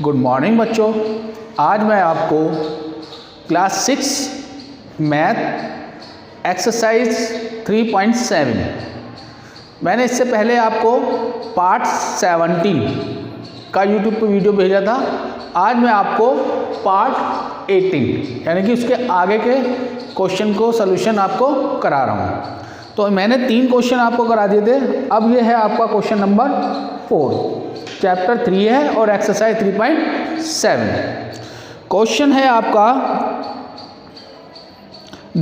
Good morning बच्चों। आज मैं आपको क्लास 6 मैथ एक्सरसाइज 3.7 मैंने इससे पहले आपको पार्ट 17 का यूट्यूब पर वीडियो भेजा था। आज मैं आपको पार्ट 18 यानी कि उसके आगे के क्वेश्चन को सॉल्यूशन आपको करा रहा हूँ। तो मैंने 3 क्वेश्चन आपको करा दिए थे। अब ये है आपका क्वेश्चन नंबर 4, चैप्टर 3 है और एक्सरसाइज 3.7। क्वेश्चन है आपका,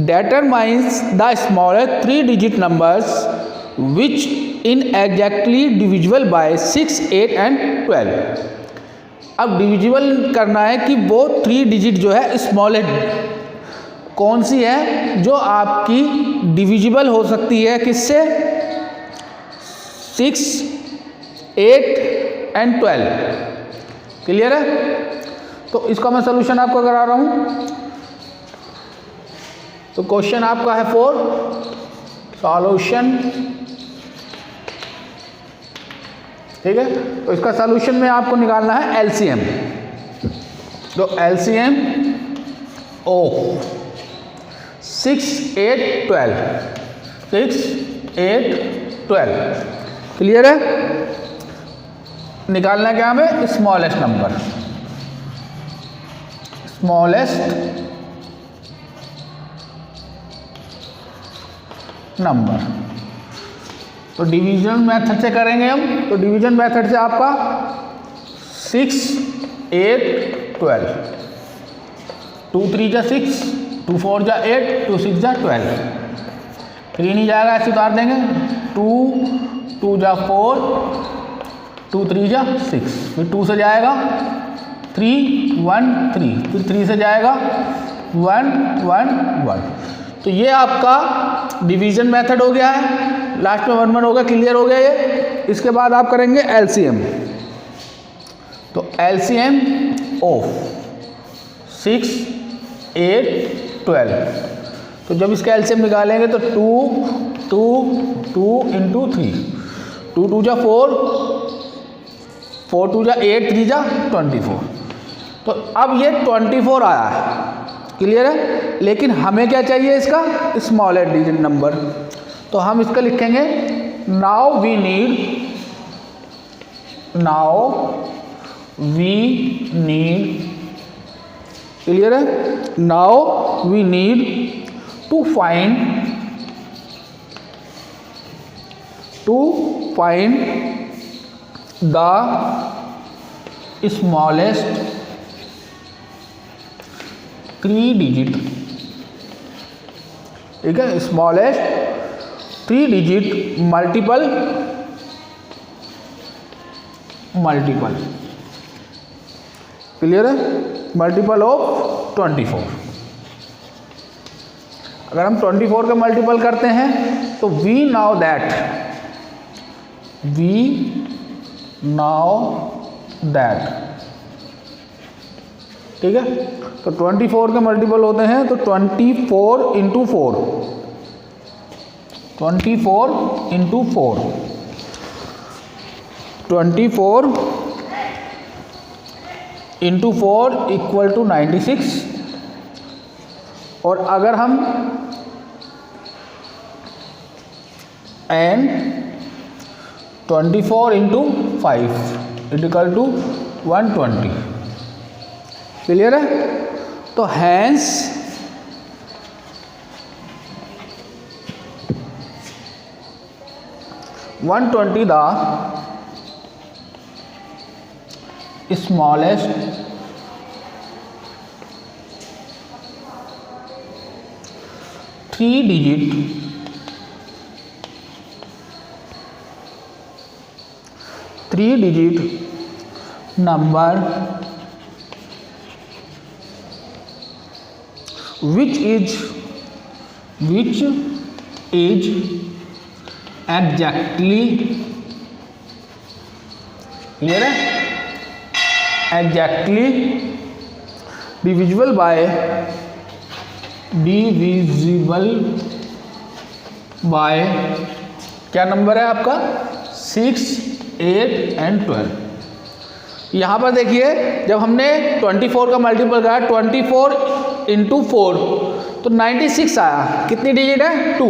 determines the smallest 3 digit numbers which in exactly divisible by 6, 8 and 12। अब डिविजिबल करना है कि वो 3 डिजिट जो है स्मॉलेस्ट कौन सी है जो आपकी डिविजिबल हो सकती है किससे, 6, 8 एंड 12। क्लियर है? तो इसका मैं सॉल्यूशन आपको करा रहा हूं। तो क्वेश्चन आपका है 4, सॉल्यूशन। ठीक है, तो इसका सॉल्यूशन में आपको निकालना है एलसीएम। तो एलसीएम ऑफ 6, 8, 12, 6, 8, 12। क्लियर है? निकालना क्या हमें, स्मॉलेस्ट नंबर, स्मॉलेस्ट नंबर। तो डिवीजन मेथड से करेंगे हम। तो डिवीजन मेथड से आपका 6, 8, 12, 2 3 जा 6, 2 4 जा 8, 2 6 जा 12। 3 नहीं जाएगा, ऐसे उतार देंगे। 2 2 जा 4, 2 3 जा 6, फिर 2 से जाएगा 3 1 3, फिर 3 से जाएगा 1 1 1। तो ये आपका डिवीजन मेथड हो गया है। लास्ट में 1 1 होगा। क्लियर हो गया ये। इसके बाद आप करेंगे एलसीएम। तो एलसीएम ऑफ 6, 8, 12। तो जब इसका एलसीएम निकालेंगे तो 2 2 2 इंटू 3, 2 2 जा 4, 4 2 जा 8, 3 जा 24। तो अब ये 24 आया है। क्लियर है? लेकिन हमें क्या चाहिए, इसका स्मॉलेस्ट डिजिट नंबर। तो हम इसका लिखेंगे नाउ वी नीड। क्लियर है? Now we need to find the smallest 3 digit. ठीक है, स्मॉलेस्ट 3 डिजिट मल्टीपल। क्लियर है? Multiple of 24। अगर हम 24 का मल्टीपल करते हैं तो वी नाउ दैट ठीक है। तो 24 के मल्टीपल होते हैं तो 24 into 4, 24 into 4, 24 into 4 equal to 96। और अगर हम and 24 into 5 equal to 120। Clear है? तो hence the smallest 3 digit number which is exactly, clear है, exactly divisible by क्या नंबर है आपका, 6, 8 एंड 12। यहाँ पर देखिए जब हमने 24 का मल्टीपल करा 24 × 4 तो 96 आया। कितनी डिजिट है? 2।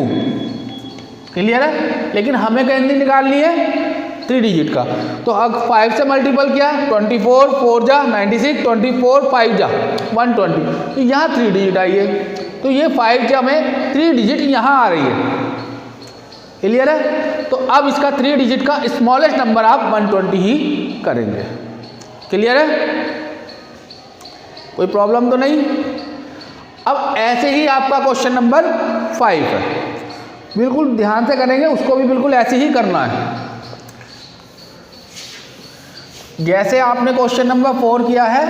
क्लियर है? लेकिन हमें कितनी निकालनी है? 3 डिजिट का। तो अब 5 से मल्टीपल किया 24 4 जा 96 24 5 जा 120, तो यहाँ 3 डिजिट आई है। तो ये 5 से हमें 3 डिजिट यहाँ आ रही है। क्लियर है? तो अब इसका 3 डिजिट का स्मॉलेस्ट नंबर आप 120 ही करेंगे। क्लियर है? कोई प्रॉब्लम तो नहीं? अब ऐसे ही आपका क्वेश्चन नंबर 5 है, बिल्कुल ध्यान से करेंगे, उसको भी बिल्कुल ऐसे ही करना है जैसे आपने क्वेश्चन नंबर 4 किया है,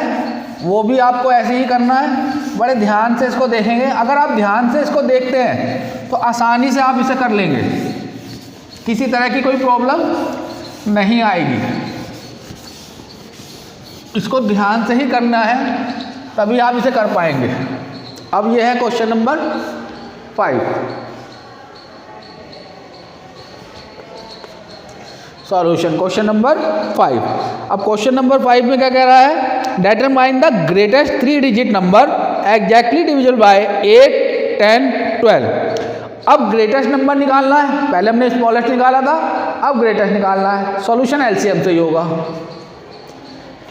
वो भी आपको ऐसे ही करना है। बड़े ध्यान से इसको देखेंगे। अगर आप ध्यान से इसको देखते हैं तो आसानी से आप इसे कर लेंगे, किसी तरह की कोई प्रॉब्लम नहीं आएगी। इसको ध्यान से ही करना है, तभी आप इसे कर पाएंगे। अब यह है question number 5। Solution question number 5। अब क्वेश्चन नंबर 5 में क्या कह रहा है? Determine the greatest 3 digit number exactly divisible by 8 10 12। अब ग्रेटेस्ट नंबर निकालना है। पहले हमने स्मॉलेस्ट निकाला था, अब ग्रेटेस्ट निकालना है। सॉल्यूशन एलसीएम से ही होगा।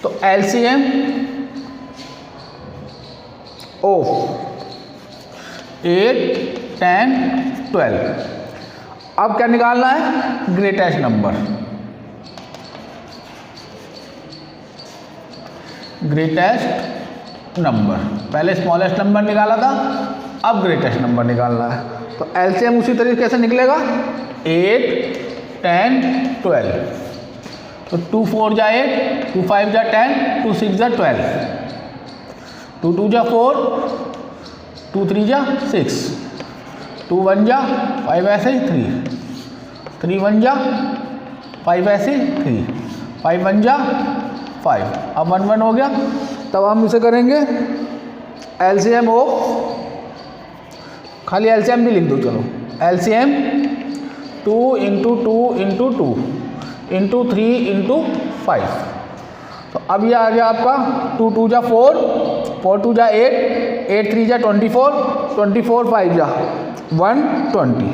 तो एलसीएम ऑफ 8 10 12। अब क्या निकालना है? Greatest number. ग्रेटेस्ट नंबर, पहले स्मॉलेस्ट नंबर निकाला था, अब ग्रेटेस्ट नंबर निकालना है। तो एलसीएम उसी तरीके से निकलेगा 8 10 12। तो 2 4 जा 8, 2 5 जा 10, 2 6 जा 12, 2 2 जा 4, 2 3 जा 6, 2 1 जा 5 ऐसे ही 3, 3 1 जा 5 ऐसे 3, 5 1 जा 5। अब 1 1 हो गया। तब हम इसे करेंगे एलसीएम ऑफ, खाली एलसीएम भी लिख दो, चलो एलसीएम 2 × 2 × 2 × 3 × 5। तो अब ये आ गया आपका 2 2 जा 4, 4 2 जा 8, 8 3 जा 24, 24 5 जा 120।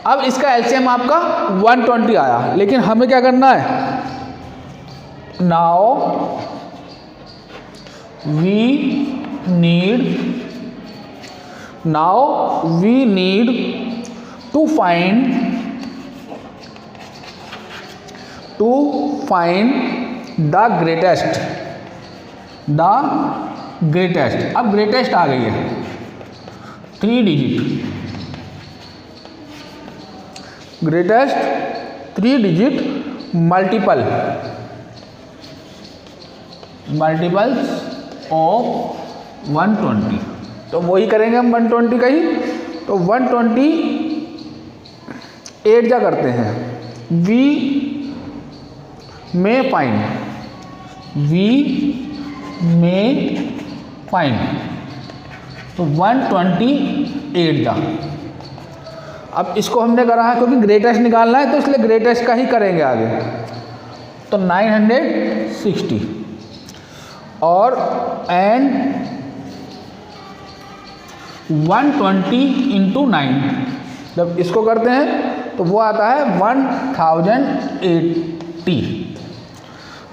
अब इसका एलसीएम आपका 120 आया। लेकिन हमें क्या करना है? Now we need to find the greatest. अब ग्रेटेस्ट आ गई है 3 digit, greatest 3 digit multiples of 120। तो वही करेंगे हम 120 का ही। तो 128 जा करते हैं। वी में फाइंड, तो 128 जा। अब इसको हमने करा है क्योंकि ग्रेटेस्ट निकालना है, तो इसलिए ग्रेटेस्ट का ही करेंगे आगे। तो 960 और एंड 120 × 9, जब इसको करते हैं तो वो आता है 1080।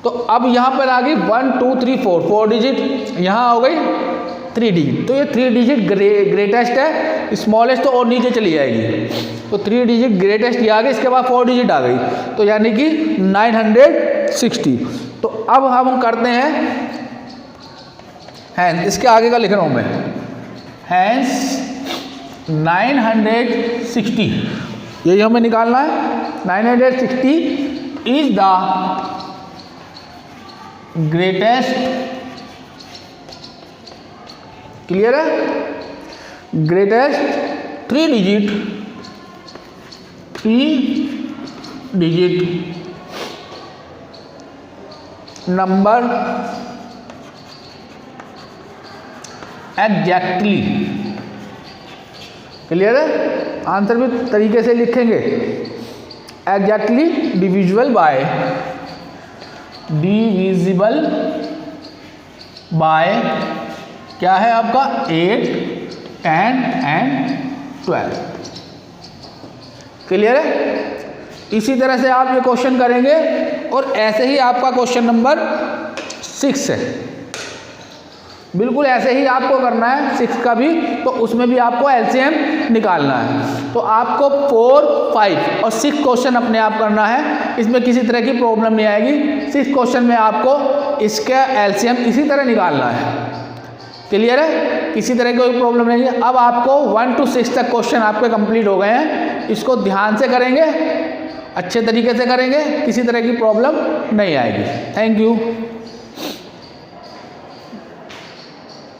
तो अब यहाँ पर आ गई 1 2 3 4 डिजिट, यहाँ हो गई 3 डिजिट। तो ये 3 डिजिट ग्रेटेस्ट है, स्मॉलेस्ट तो और नीचे चली जाएगी। तो 3 डिजिट ग्रेटेस्ट ये आ गई, इसके बाद 4 डिजिट आ गई, तो यानी कि 960। तो अब हम करते हैं हैंस, इसके आगे का लिख रहा हूँ मैं, हैंस 960, यही हमें निकालना है। 960 इज द ग्रेटेस्ट, क्लियर है, greatest 3 digit number exactly, clear है। आंसर भी तरीके से लिखेंगे, exactly divisible by divisible by क्या है आपका 8, 10 एंड 12। क्लियर है? इसी तरह से आप ये क्वेश्चन करेंगे और ऐसे ही आपका क्वेश्चन नंबर 6 है, बिल्कुल ऐसे ही आपको करना है 6 का भी। तो उसमें भी आपको एलसीएम निकालना है। तो आपको 4, 5 और 6 क्वेश्चन अपने आप करना है, इसमें किसी तरह की प्रॉब्लम नहीं आएगी। 6 क्वेश्चन में आपको इसका एलसीएम इसी तरह निकालना है। क्लियर है? किसी तरह की कोई प्रॉब्लम नहीं है। अब आपको 1 to 6 तक क्वेश्चन आपके कंप्लीट हो गए हैं। इसको ध्यान से करेंगे, अच्छे तरीके से करेंगे, किसी तरह की प्रॉब्लम नहीं आएगी। Thank you.